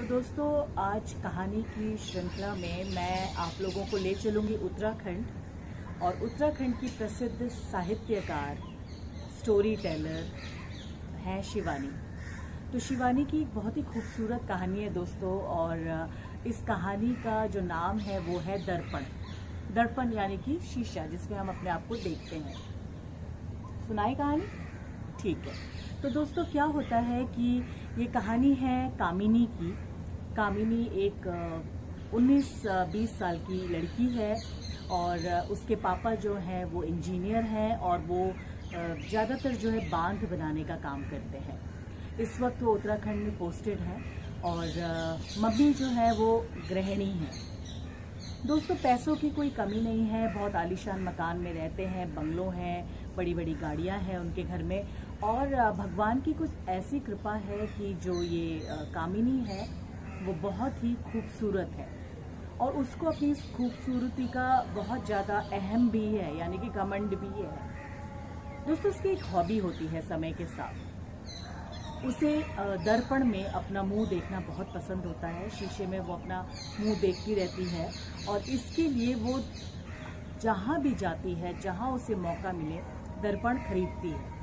दोस्तों, आज कहानी की श्रृंखला में मैं आप लोगों को ले चलूंगी उत्तराखंड। और उत्तराखंड की प्रसिद्ध साहित्यकार, स्टोरी टेलर हैं शिवानी। तो शिवानी की एक बहुत ही खूबसूरत कहानी है दोस्तों, और इस कहानी का जो नाम है वो है दर्पण। दर्पण यानी कि शीशा, जिसमें हम अपने आप को देखते हैं। सुनाई कहानी? ठीक है। तो दोस्तों, क्या होता है कि ये कहानी है कामिनी की। कामिनी एक 19-20 साल की लड़की है, और उसके पापा जो हैं वो इंजीनियर हैं, और वो ज़्यादातर जो है बांध बनाने का काम करते हैं। इस वक्त वो उत्तराखंड में पोस्टेड हैं, और मम्मी जो है वो गृहिणी हैं। दोस्तों, पैसों की कोई कमी नहीं है, बहुत आलीशान मकान में रहते हैं, बंगलों हैं, बड़ी बड़ी गाड़ियां हैं उनके घर में। और भगवान की कुछ ऐसी कृपा है कि जो ये कामिनी है वो बहुत ही खूबसूरत है, और उसको अपनी इस खूबसूरती का बहुत ज़्यादा अहम भी है, यानी कि घमंड भी है। दोस्तों, उसकी एक हॉबी होती है समय के साथ। उसे दर्पण में अपना मुंह देखना बहुत पसंद होता है। शीशे में वो अपना मुंह देखती रहती है, और इसके लिए वो जहाँ भी जाती है, जहाँ उसे मौका मिले, दर्पण खरीदती है।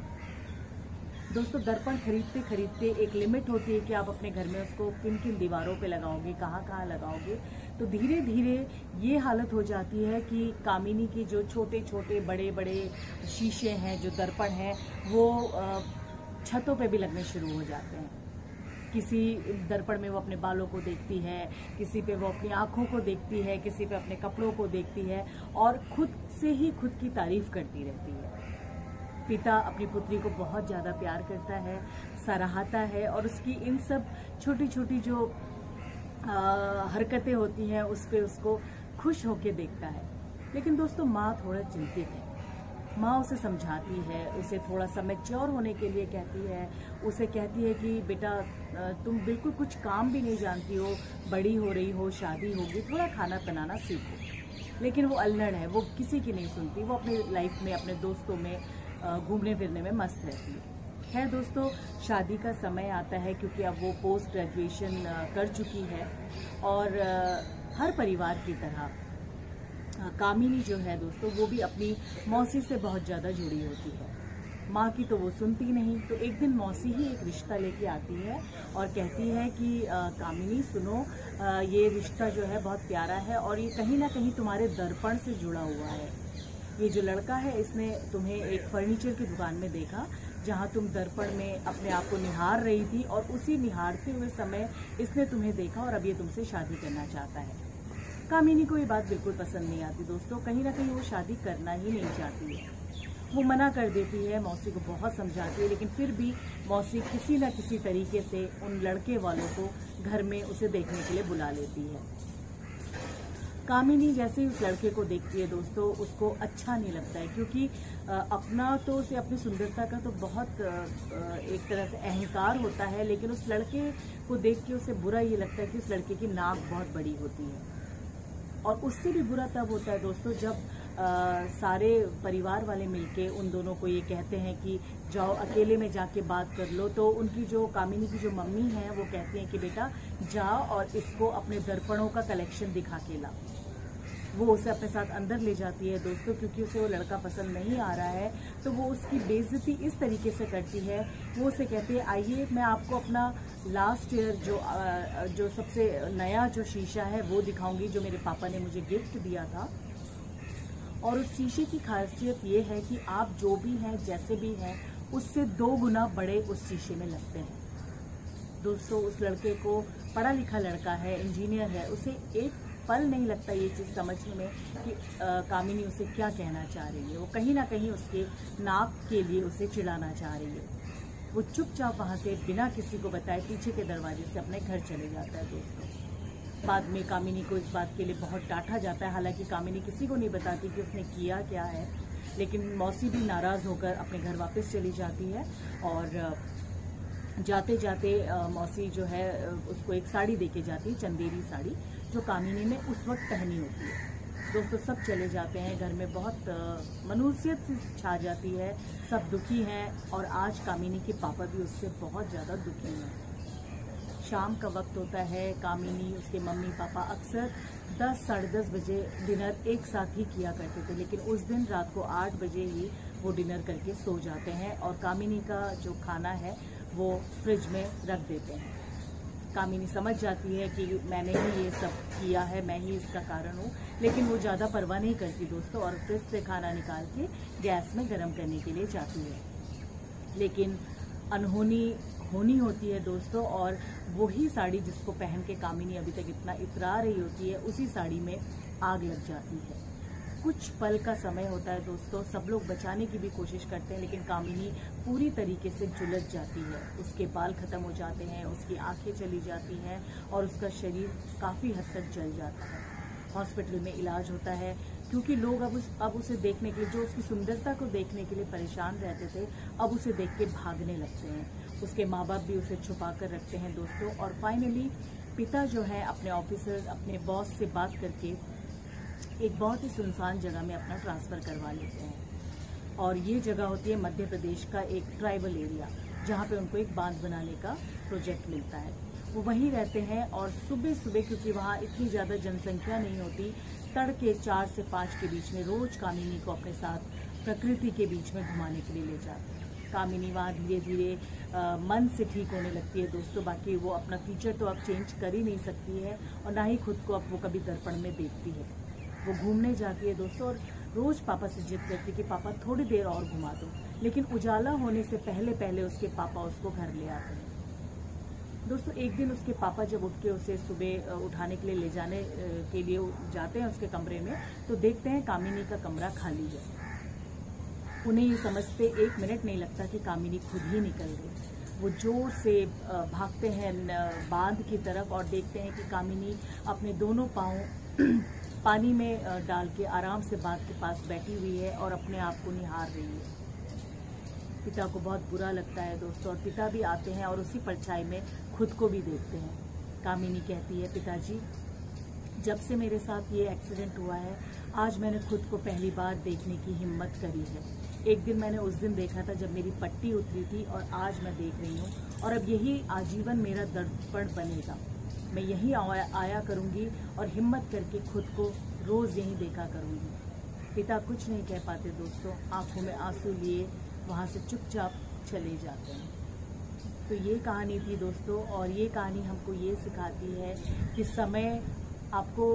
दोस्तों, दर्पण खरीदते खरीदते एक लिमिट होती है कि आप अपने घर में उसको किन किन दीवारों पे लगाओगे, कहाँ कहाँ लगाओगे। तो धीरे धीरे ये हालत हो जाती है कि कामिनी के जो छोटे छोटे बड़े बड़े शीशे हैं, जो दर्पण हैं, वो छतों पे भी लगने शुरू हो जाते हैं। किसी दर्पण में वो अपने बालों को देखती है, किसी पे वो अपनी आँखों को देखती है, किसी पे अपने कपड़ों को देखती है, और खुद से ही खुद की तारीफ करती रहती है। पिता अपनी पुत्री को बहुत ज़्यादा प्यार करता है, सराहता है, और उसकी इन सब छोटी छोटी जो हरकतें होती हैं उस पर उसको खुश होके देखता है। लेकिन दोस्तों, माँ थोड़ा चिंतित है। माँ उसे समझाती है, उसे थोड़ा सा मैच्योर होने के लिए कहती है। उसे कहती है कि बेटा, तुम बिल्कुल कुछ काम भी नहीं जानती हो, बड़ी हो रही हो, शादी होगी, थोड़ा खाना बनाना सीखो। लेकिन वो अल्लड़ है, वो किसी की नहीं सुनती। वो अपनी लाइफ में, अपने दोस्तों में घूमने फिरने में मस्त रहती है। खैर दोस्तों, शादी का समय आता है, क्योंकि अब वो पोस्ट ग्रेजुएशन कर चुकी है, और हर परिवार की तरह कामिनी जो है दोस्तों, वो भी अपनी मौसी से बहुत ज़्यादा जुड़ी होती है। माँ की तो वो सुनती नहीं। तो एक दिन मौसी ही एक रिश्ता लेके आती है और कहती है कि कामिनी सुनो, ये रिश्ता जो है बहुत प्यारा है, और ये कहीं ना कहीं तुम्हारे दर्पण से जुड़ा हुआ है। ये जो लड़का है, इसने तुम्हें एक फर्नीचर की दुकान में देखा, जहाँ तुम दर्पण में अपने आप को निहार रही थी, और उसी निहारते हुए समय इसने तुम्हें देखा, और अब ये तुमसे शादी करना चाहता है। कामिनी को ये बात बिल्कुल पसंद नहीं आती दोस्तों। कहीं ना कहीं वो शादी करना ही नहीं चाहती है। वो मना कर देती है, मौसी को बहुत समझाती है, लेकिन फिर भी मौसी किसी न किसी तरीके से उन लड़के वालों को घर में उसे देखने के लिए बुला लेती है। कामिनी जैसे ही उस लड़के को देखती है दोस्तों, उसको अच्छा नहीं लगता है, क्योंकि अपना तो उसे अपनी सुंदरता का तो बहुत एक तरह से अहंकार होता है, लेकिन उस लड़के को देख के उसे बुरा ये लगता है कि उस लड़के की नाक बहुत बड़ी होती है। और उससे भी बुरा तब होता है दोस्तों, जब सारे परिवार वाले मिलके उन दोनों को ये कहते हैं कि जाओ अकेले में जाके बात कर लो। तो उनकी जो कामिनी की जो मम्मी है, वो कहती हैं कि बेटा जाओ और इसको अपने दर्पणों का कलेक्शन दिखा के ला। वो उसे अपने साथ अंदर ले जाती है दोस्तों, क्योंकि उसे वो लड़का पसंद नहीं आ रहा है। तो वो उसकी बेइज्जती इस तरीके से करती है। वो उसे कहती है, आइए मैं आपको अपना लास्ट ईयर जो सबसे नया जो शीशा है वो दिखाऊंगी, जो मेरे पापा ने मुझे गिफ्ट दिया था। और उस शीशे की खासियत ये है कि आप जो भी हैं, जैसे भी हैं, उससे 2 गुना बड़े उस शीशे में लगते हैं। दोस्तों, उस लड़के को, पढ़ा लिखा लड़का है, इंजीनियर है, उसे एक पल नहीं लगता ये चीज़ समझने में कि कामिनी उसे क्या कहना चाह रही है। वो कहीं ना कहीं उसके नाक के लिए उसे चिढ़ाना चाह रही है। वो चुपचाप वहाँ से बिना किसी को बताए पीछे के दरवाजे से अपने घर चले जाता है दोस्तों। बाद में कामिनी को इस बात के लिए बहुत डांटा जाता है। हालांकि कामिनी किसी को नहीं बताती कि उसने किया क्या है, लेकिन मौसी भी नाराज़ होकर अपने घर वापस चली जाती है। और जाते जाते मौसी जो है उसको एक साड़ी देके जाती है, चंदेरी साड़ी, जो कामिनी ने उस वक्त पहनी होती है। दोस्तों, सब चले जाते हैं, घर में बहुत मनुष्यत सी छा जाती है, सब दुखी हैं, और आज कामिनी के पापा भी उससे बहुत ज़्यादा दुखी हैं। शाम का वक्त होता है, कामिनी उसके मम्मी पापा अक्सर 10 साढ़े 10 बजे डिनर एक साथ ही किया करते थे, लेकिन उस दिन रात को 8 बजे ही वो डिनर करके सो जाते हैं और कामिनी का जो खाना है वो फ्रिज में रख देते हैं। कामिनी समझ जाती है कि मैंने ही ये सब किया है, मैं ही इसका कारण हूँ, लेकिन वो ज़्यादा परवाह नहीं करती दोस्तों और फ्रिज से खाना निकाल के गैस में गर्म करने के लिए जाती है। लेकिन अनहोनी होनी होती है दोस्तों, और वही साड़ी जिसको पहन के कामिनी अभी तक इतना इतरा रही होती है, उसी साड़ी में आग लग जाती है। कुछ पल का समय होता है दोस्तों, सब लोग बचाने की भी कोशिश करते हैं, लेकिन कामिनी पूरी तरीके से झुलस जाती है। उसके बाल खत्म हो जाते हैं, उसकी आंखें चली जाती हैं और उसका शरीर काफ़ी हद तक जल जाता है। हॉस्पिटल में इलाज होता है, क्योंकि लोग अब उसे देखने के लिए, जो उसकी सुंदरता को देखने के लिए परेशान रहते थे, अब उसे देख के भागने लगते हैं। उसके माँ बाप भी उसे छुपा कर रखते हैं दोस्तों। और फाइनली पिता जो है अपने ऑफिसर, अपने बॉस से बात करके एक बहुत ही सुनसान जगह में अपना ट्रांसफ़र करवा लेते हैं। और ये जगह होती है मध्य प्रदेश का एक ट्राइबल एरिया, जहाँ पे उनको एक बांध बनाने का प्रोजेक्ट मिलता है। वो वहीं रहते हैं और सुबह सुबह, क्योंकि वहाँ इतनी ज़्यादा जनसंख्या नहीं होती, तड़के 4 से 5 के बीच में रोज़ कामिनी को अपने साथ प्रकृति के बीच में घुमाने के लिए ले जाते हैं। कामिनी वहाँ धीरे धीरे मन से ठीक होने लगती है दोस्तों। बाकी वो अपना फ्यूचर तो अब चेंज कर ही नहीं सकती है और ना ही खुद को अब वो कभी दर्पण में देखती है। वो घूमने जाती है दोस्तों और रोज़ पापा से जिद करती है कि पापा थोड़ी देर और घुमा दो, लेकिन उजाला होने से पहले पहले उसके पापा उसको घर ले आते हैं दोस्तों। एक दिन उसके पापा जब उठ के उसे सुबह उठाने के लिए ले जाने के लिए जाते हैं उसके कमरे में, तो देखते हैं कामिनी का कमरा खाली है। उन्हें ये समझते 1 मिनट नहीं लगता कि कामिनी खुद ही निकल गई। वो जोर से भागते हैं बांध की तरफ और देखते हैं कि कामिनी अपने दोनों पाँव पानी में डाल के आराम से बांध के पास बैठी हुई है और अपने आप को निहार रही है। पिता को बहुत बुरा लगता है दोस्तों, और पिता भी आते हैं और उसी परछाई में खुद को भी देखते हैं। कामिनी कहती है, पिताजी जब से मेरे साथ ये एक्सीडेंट हुआ है, आज मैंने खुद को पहली बार देखने की हिम्मत करी है। एक दिन मैंने उस दिन देखा था जब मेरी पट्टी उतरी थी, और आज मैं देख रही हूँ, और अब यही आजीवन मेरा दर्पण बनेगा। मैं यहीं आया करूँगी और हिम्मत करके खुद को रोज़ यहीं देखा करूँगी। पिता कुछ नहीं कह पाते दोस्तों, आंखों में आंसू लिए वहाँ से चुपचाप चले जाते हैं। तो ये कहानी थी दोस्तों, और ये कहानी हमको ये सिखाती है कि समय आपको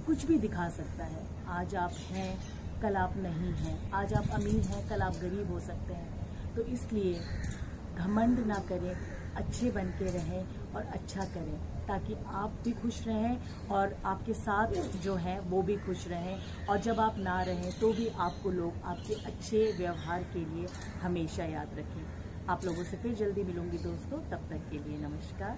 कुछ भी दिखा सकता है। आज आप हैं, कल आप नहीं हैं। आज आप अमीर हैं, कल आप गरीब हो सकते हैं। तो इसलिए घमंड ना करें, अच्छे बन के रहें और अच्छा करें, ताकि आप भी खुश रहें और आपके साथ जो हैं वो भी खुश रहें। और जब आप ना रहें तो भी आपको लोग आपके अच्छे व्यवहार के लिए हमेशा याद रखें। आप लोगों से फिर जल्दी मिलूंगी दोस्तों, तब तक के लिए नमस्कार।